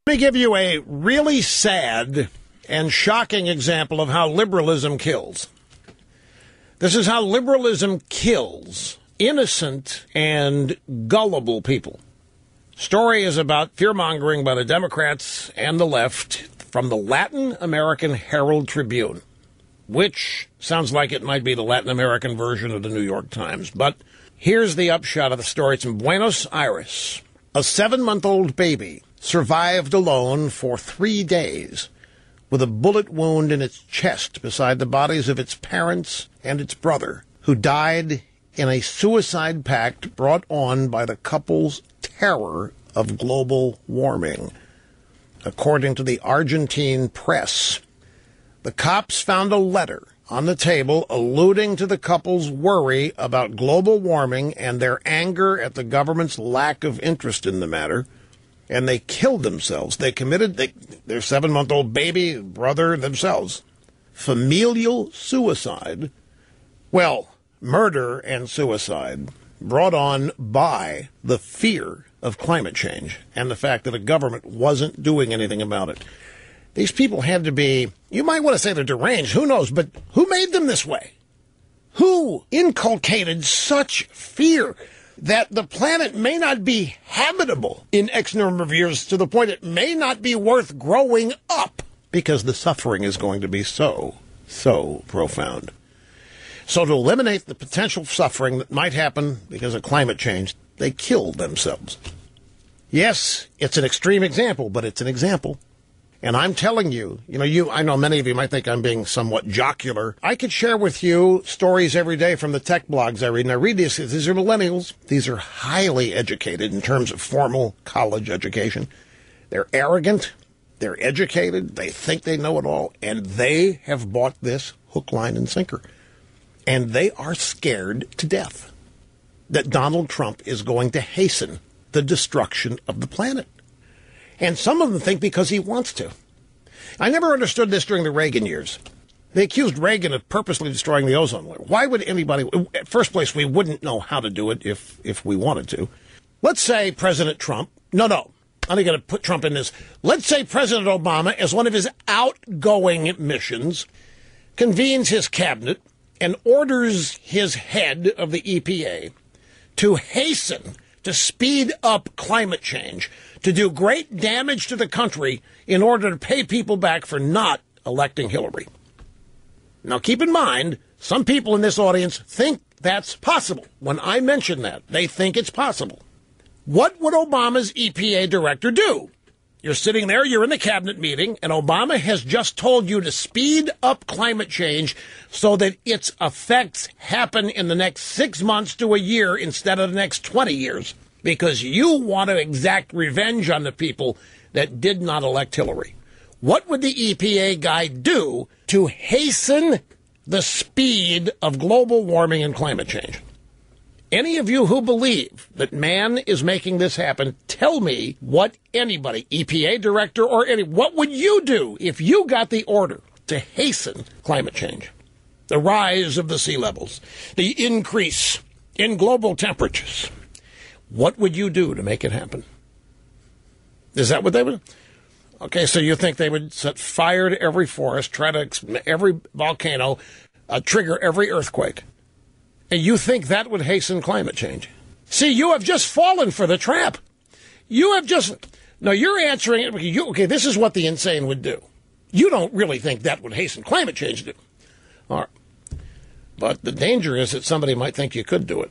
Let me give you a really sad and shocking example of how liberalism kills. This is how liberalism kills innocent and gullible people. Story is about fear-mongering by the Democrats and the left from the Latin American Herald Tribune, which sounds like it might be the Latin American version of the New York Times. But here's the upshot of the story. It's in Buenos Aires. A 7-month-old baby survived alone for 3 days with a bullet wound in its chest beside the bodies of its parents and its brother, who died in a suicide pact brought on by the couple's terror of global warming. According to the Argentine press, the cops found a letter on the table alluding to the couple's worry about global warming and their anger at the government's lack of interest in the matter, and they killed themselves. They committed their 7-month-old baby, brother, themselves. Familial suicide. Well, murder and suicide brought on by the fear of climate change and the fact that a government wasn't doing anything about it. These people had to be, you might want to say they're deranged, who knows, but who made them this way? Who inculcated such fear that the planet may not be habitable in X number of years, to the point it may not be worth growing up because the suffering is going to be so profound. So to eliminate the potential suffering that might happen because of climate change, they killed themselves. Yes, it's an extreme example, but it's an example. And I'm telling you, I know many of you might think I'm being somewhat jocular. I could share with you stories every day from the tech blogs I read. And I read these are millennials. These are highly educated in terms of formal college education. They're arrogant. They're educated. They think they know it all. And they have bought this hook, line, and sinker. And they are scared to death that Donald Trump is going to hasten the destruction of the planet. And some of them think because he wants to. I never understood this during the Reagan years. They accused Reagan of purposely destroying the ozone layer. Why would anybody... At first place, we wouldn't know how to do it if we wanted to. Let's say President Trump... No, I'm going to put Trump in this. Let's say President Obama, as one of his outgoing missions, convenes his cabinet and orders his head of the EPA to hasten, to speed up climate change, to do great damage to the country in order to pay people back for not electing Hillary. Now, keep in mind, some people in this audience think that's possible. When I mention that, they think it's possible. What would Obama's EPA director do? You're sitting there, you're in the cabinet meeting, and Obama has just told you to speed up climate change so that its effects happen in the next 6 months to a year instead of the next 20 years, because you want to exact revenge on the people that did not elect Hillary. What would the EPA guy do to hasten the speed of global warming and climate change? Any of you who believe that man is making this happen, tell me what anybody, EPA director or what would you do if you got the order to hasten climate change? The rise of the sea levels, the increase in global temperatures. What would you do to make it happen? Is that what they would? Okay, so you think they would set fire to every forest, try to every volcano, trigger every earthquake? And you think that would hasten climate change? See, you have just fallen for the trap. You have just... No, you're answering it. Okay, this is what the insane would do. You don't really think that would hasten climate change, do you? All right. But the danger is that somebody might think you could do it.